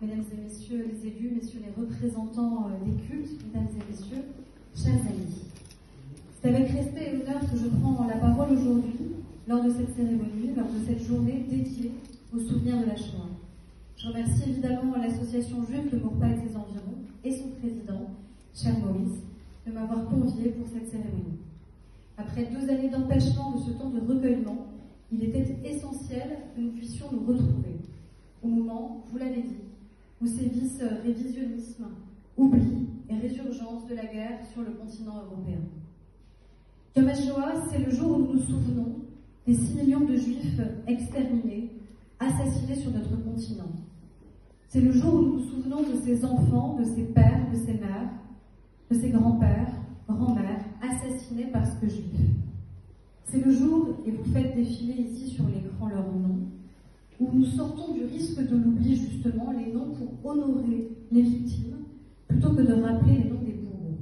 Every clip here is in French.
mesdames et messieurs les élus, messieurs les représentants des cultes, mesdames et messieurs, chers amis. C'est avec respect et honneur que je prends la parole aujourd'hui, lors de cette cérémonie, lors de cette journée dédiée au souvenir de la Shoah. Je remercie évidemment l'association juive de Mourpa et ses environs et son président, cher Maurice, de m'avoir convié pour cette cérémonie. Après 2 années d'empêchement de ce temps de recueillement, il était essentiel que nous puissions nous retrouver. Au moment, vous l'avez dit, où sévissent révisionnisme, oubli et résurgence de la guerre sur le continent européen. Yom HaShoah, c'est le jour où nous nous souvenons des 6 millions de juifs exterminés, assassinés sur notre continent. C'est le jour où nous nous souvenons de ces enfants, de ces pères, de ces mères, de ces grands-pères, grands-mères, assassinés parce que juifs. C'est le jour, et vous faites défiler ici sur l'écran leurs noms, où nous sortons du risque de l'oubli justement, les noms pour honorer les victimes, plutôt que de rappeler les noms des bourreaux.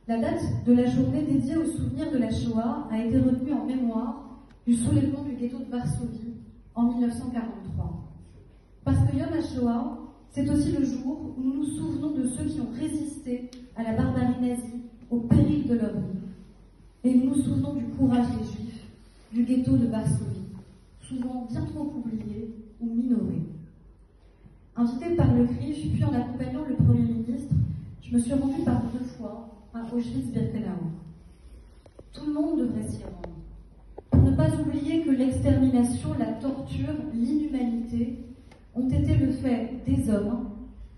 La date de la journée dédiée au souvenir de la Shoah a été retenue en mémoire du soulèvement du ghetto de Varsovie en 1943. Parce que Yom HaShoah, c'est aussi le jour où nous nous souvenons de ceux qui ont résisté à la barbarie nazie, au péril de leur vie. Et nous nous souvenons du courage des Juifs, du ghetto de Varsovie, souvent bien trop oublié ou minoré. Invitée par le CRIF, puis en accompagnant le Premier ministre, je me suis rendue par 2 fois à Auschwitz-Birkenau. Tout le monde devrait s'y rendre, pour ne pas oublier que l'extermination, la torture, l'inhumanité ont été le fait des hommes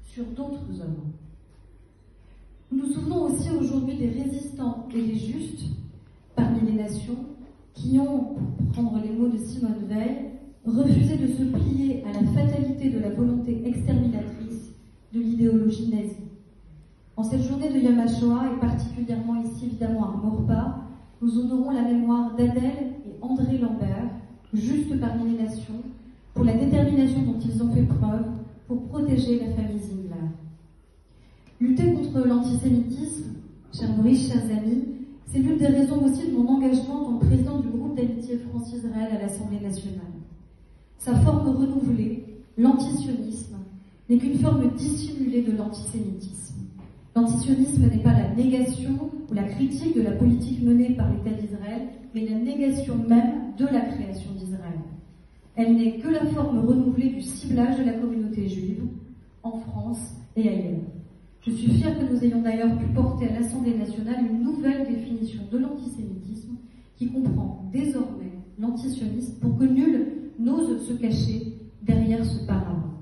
sur d'autres hommes. Nous nous souvenons aussi aujourd'hui des résistants et des justes parmi les nations qui ont, pour prendre les mots de Simone Veil, refusé de se plier à la fatalité de la volonté exterminatrice de l'idéologie nazie. En cette journée de Yom HaShoah, et particulièrement ici évidemment à Mourpa, nous honorons la mémoire d'Adèle et André Lambert, justes parmi les nations, pour la détermination dont ils ont fait preuve pour protéger la famille Zingler. Lutter contre l'antisémitisme, chers Maurice, chers amis, c'est l'une des raisons aussi de mon engagement en tant que président du groupe d'amitié France-Israël à l'Assemblée nationale. Sa forme renouvelée, l'antisionisme, n'est qu'une forme dissimulée de l'antisémitisme. L'antisionisme n'est pas la négation ou la critique de la politique menée par l'État d'Israël, mais la négation même de la création d'Israël. Elle n'est que la forme renouvelée du ciblage de la communauté juive, en France et ailleurs. Je suis fière que nous ayons d'ailleurs pu porter à l'Assemblée nationale une nouvelle définition de l'antisémitisme qui comprend désormais l'antisionisme pour que nul n'ose se cacher derrière ce paravent.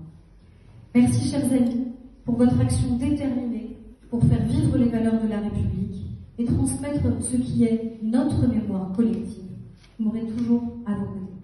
Merci, chers amis, pour votre action déterminée pour faire vivre les valeurs de la République et transmettre ce qui est notre mémoire collective. Vous m'aurez toujours à vos côtés.